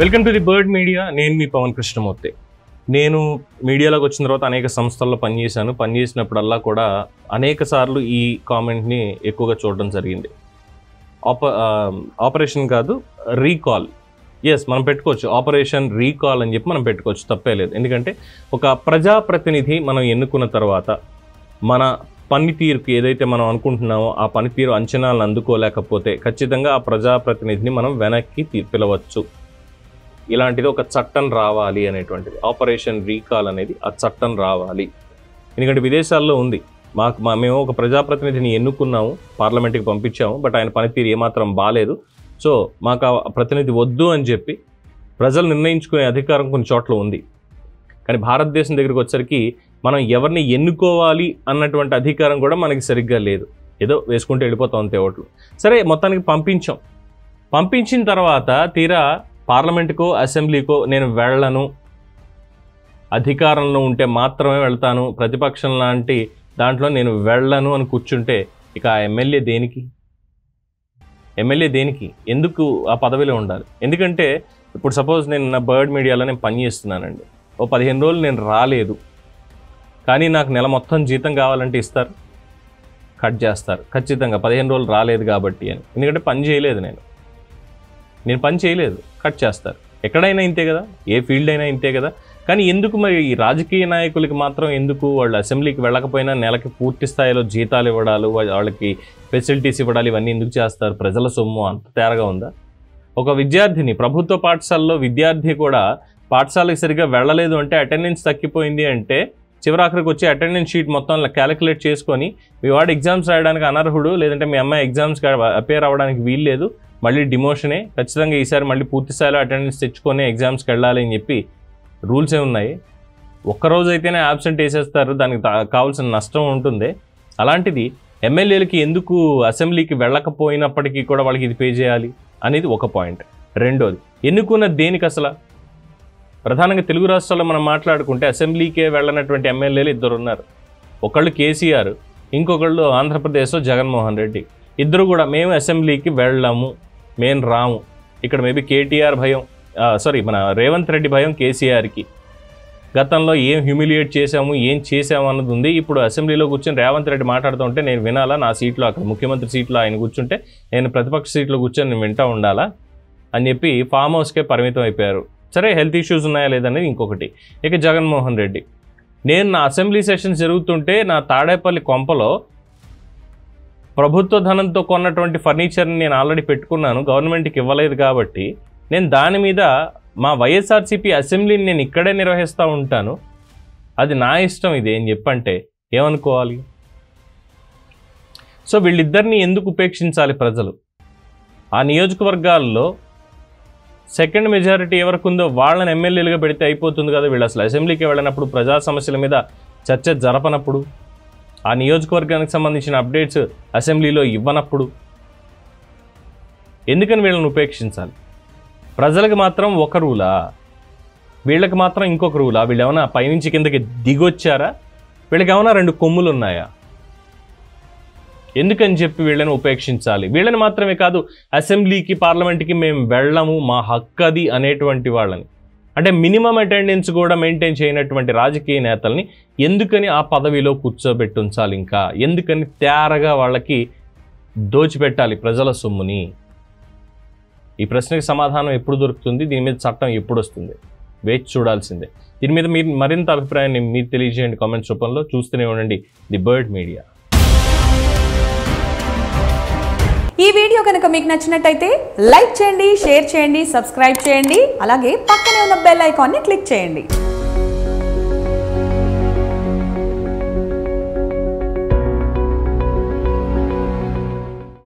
Welcome to the bird media. నేను మీ పవన్ కృష్ణమూర్తి. నేను మీడియాలోకి వచ్చిన తర్వాత అనేక సంస్థల్లో పనిచేశాను. పనిచేసినప్పుడల్లా కూడా అనేక సార్లు ఈ కామెంట్ని ఎక్కువగా చూడడం జరిగింది. ఆపరేషన్ కాదు, రీకాల్. ఎస్, మనం పెట్టుకోవచ్చు, ఆపరేషన్ రీకాల్ అని చెప్పి మనం పెట్టుకోవచ్చు, తప్పే లేదు. ఎందుకంటే ఒక ప్రజాప్రతినిధి మనం ఎన్నుకున్న తర్వాత మన పనితీరుకి ఏదైతే మనం అనుకుంటున్నామో ఆ పనితీరు అంచనాలను అందుకోలేకపోతే ఖచ్చితంగా ఆ ప్రజాప్రతినిధిని మనం వెనక్కి పిలవచ్చు. ఇలాంటిది ఒక చట్టం రావాలి అనేటువంటిది, ఆపరేషన్ రీకాల్ అనేది ఆ చట్టం రావాలి. ఎందుకంటే విదేశాల్లో ఉంది. మేము ఒక ప్రజాప్రతినిధిని ఎన్నుకున్నాము, పార్లమెంట్కి పంపించాము, బట్ ఆయన పనితీరు ఏమాత్రం బాలేదు, సో మాకు ఆ ప్రతినిధి వద్దు అని చెప్పి ప్రజలు నిర్ణయించుకునే అధికారం కొన్ని చోట్ల ఉంది. కానీ భారతదేశం దగ్గరికి వచ్చరికి మనం ఎవరిని ఎన్నుకోవాలి అన్నటువంటి అధికారం కూడా మనకి సరిగ్గా లేదు. ఏదో వేసుకుంటూ వెళ్ళిపోతాం అంతే ఓట్లు. సరే, మొత్తానికి పంపించిన తర్వాత తీరా పార్లమెంటుకో అసెంబ్లీకో నేను వెళ్ళను, అధికారంలో ఉంటే మాత్రమే వెళ్తాను, ప్రతిపక్షం లాంటి దాంట్లో నేను వెళ్ళను అని కూర్చుంటే ఇక ఆ ఎమ్మెల్యే దేనికి ఎందుకు ఆ పదవిలో ఉండాలి? ఎందుకంటే ఇప్పుడు సపోజ్ నేను నా బర్డ్ మీడియాలో నేను పనిచేస్తున్నానండి, ఓ 15 రోజులు నేను రాలేదు, కానీ నాకు నెల మొత్తం జీతం కావాలంటే ఇస్తారు? కట్ చేస్తారు ఖచ్చితంగా, 15 రోజులు రాలేదు కాబట్టి అని. ఎందుకంటే పని చేయలేదు, నేను పని చేయలేదు, కట్ చేస్తారు. ఎక్కడైనా ఇంతే కదా, ఏ ఫీల్డ్ అయినా ఇంతే కదా. కానీ ఎందుకు మరి ఈ రాజకీయ నాయకులకి మాత్రం ఎందుకు వాళ్ళు అసెంబ్లీకి వెళ్ళకపోయినా నెలకి పూర్తి స్థాయిలో జీతాలు ఇవ్వడాలు, వాళ్ళకి ఫెసిలిటీస్ ఇవ్వడాలు, ఇవన్నీ ఎందుకు చేస్తారు? ప్రజల సొమ్ము అంత తేరగా ఉందా? ఒక విద్యార్థిని, ప్రభుత్వ పాఠశాలలో విద్యార్థి కూడా పాఠశాలకు సరిగ్గా వెళ్ళలేదు అంటే, అటెండెన్స్ తగ్గిపోయింది అంటే చివరాఖరికి వచ్చి అటెండెన్స్ షీట్ మొత్తం క్యాలిక్యులేట్ చేసుకొని మీ వాడు ఎగ్జామ్స్ రాయడానికి అనర్హుడు, లేదంటే మీ అమ్మాయి ఎగ్జామ్స్కి అపేర్ అవ్వడానికి వీల్లేదు, మళ్ళీ డిమోషనే, ఖచ్చితంగా ఈసారి మళ్ళీ పూర్తి స్థాయిలో అటెండెన్స్ తెచ్చుకొని ఎగ్జామ్స్కి వెళ్ళాలి అని చెప్పి రూల్స్ ఉన్నాయి. ఒక్కరోజు అయితేనే యాబ్సెంట్ వేసేస్తారు, దానికి కావాల్సిన నష్టం ఉంటుంది. అలాంటిది ఎమ్మెల్యేలకి ఎందుకు అసెంబ్లీకి వెళ్ళకపోయినప్పటికీ కూడా వాళ్ళకి ఇది పే చేయాలి అనేది ఒక పాయింట్. రెండోది, ఎన్నుకున్న దేనికి అసలు? ప్రధానంగా తెలుగు రాష్ట్రాల్లో మనం మాట్లాడుకుంటే అసెంబ్లీకే వెళ్ళనటువంటి ఎమ్మెల్యేలు 2 ఉన్నారు. ఒకళ్ళు కేసీఆర్, ఇంకొకళ్ళు ఆంధ్రప్రదేశ్లో జగన్మోహన్ రెడ్డి. ఇద్దరు కూడా మేము అసెంబ్లీకి వెళ్ళాము, మేము రాము. ఇక్కడ మేబీ కేటీఆర్ భయం, మన రేవంత్ రెడ్డి భయం కేసీఆర్కి. గతంలో ఏం హ్యూమిలియేట్ చేశాము, ఏం చేసాము అన్నది ఉంది. ఇప్పుడు అసెంబ్లీలో కూర్చొని రేవంత్ రెడ్డి మాట్లాడుతుంటే నేను వినాలా? నా సీట్లో, అక్కడ ముఖ్యమంత్రి సీట్లో ఆయన కూర్చుంటే నేను ప్రతిపక్ష సీట్లో కూర్చొని నేను వింటూ ఉండాలా అని చెప్పి ఫామ్ హౌస్కే పరిమితం అయిపోయారు. సరే, హెల్త్ ఇష్యూస్ ఉన్నాయా లేదనేది ఇంకొకటి. ఇక జగన్మోహన్ రెడ్డి, నేను నా అసెంబ్లీ సెషన్స్ జరుగుతుంటే నా తాడేపల్లి కొంపలో ప్రభుత్వ ధనంతో కొన్నటువంటి ఫర్నిచర్ని నేను ఆల్రెడీ పెట్టుకున్నాను, గవర్నమెంట్కి ఇవ్వలేదు కాబట్టి నేను దాని మీద మా వైఎస్ఆర్సీపీ అసెంబ్లీని నేను ఇక్కడే నిర్వహిస్తూ ఉంటాను, అది నా ఇష్టం ఇది అని చెప్పంటే ఏమనుకోవాలి? సో వీళ్ళిద్దరిని ఎందుకు ఉపేక్షించాలి ప్రజలు? ఆ నియోజకవర్గాల్లో సెకండ్ మెజారిటీ ఎవరికి ఉందో వాళ్ళని ఎమ్మెల్యేలుగా పెడితే అయిపోతుంది కదా. వీళ్ళు అసలు అసెంబ్లీకి వెళ్ళినప్పుడు, ప్రజా సమస్యల మీద చర్చ జరపనప్పుడు, ఆ నియోజకవర్గానికి సంబంధించిన అప్డేట్స్ అసెంబ్లీలో ఇవ్వనప్పుడు ఎందుకని వీళ్ళని ఉపేక్షించాలి? ప్రజలకు మాత్రం ఒక రూలా, వీళ్ళకి మాత్రం ఇంకొక రూలా? వీళ్ళు ఏమైనా పైనుంచి కిందకి దిగొచ్చారా? వీళ్ళకి ఏమైనా 2 కొమ్ములు ఉన్నాయా? ఎందుకని చెప్పి వీళ్ళని ఉపేక్షించాలి? వీళ్ళని మాత్రమే కాదు, అసెంబ్లీకి పార్లమెంట్కి మేము వెళ్ళము, మా హక్కు అది అనేటువంటి వాళ్ళని, అంటే మినిమం అటెండెన్స్ కూడా మెయింటైన్ చేయనటువంటి రాజకీయ నేతల్ని ఎందుకని ఆ పదవిలో కూర్చోబెట్టి ఉంచాలి? ఇంకా ఎందుకని తేరగా వాళ్ళకి దోచిపెట్టాలి ప్రజల సొమ్ముని? ఈ ప్రశ్నకి సమాధానం ఎప్పుడు దొరుకుతుంది? దీని మీద చట్టం ఎప్పుడు వస్తుంది? వేచి చూడాల్సిందే. దీని మీద మీరు మరింత అభిప్రాయాన్ని మీరు తెలియజేయండి కామెంట్స్ రూపంలో. చూస్తూనే ఉండండి ది బర్డ్ మీడియా. ఈ వీడియో కనుక మీకు నచ్చినట్టయితే లైక్ చేయండి, షేర్ చేయండి, సబ్స్క్రైబ్ చేయండి, అలాగే పక్కనే ఉన్న బెల్ ఐకాన్ని క్లిక్ చేయండి.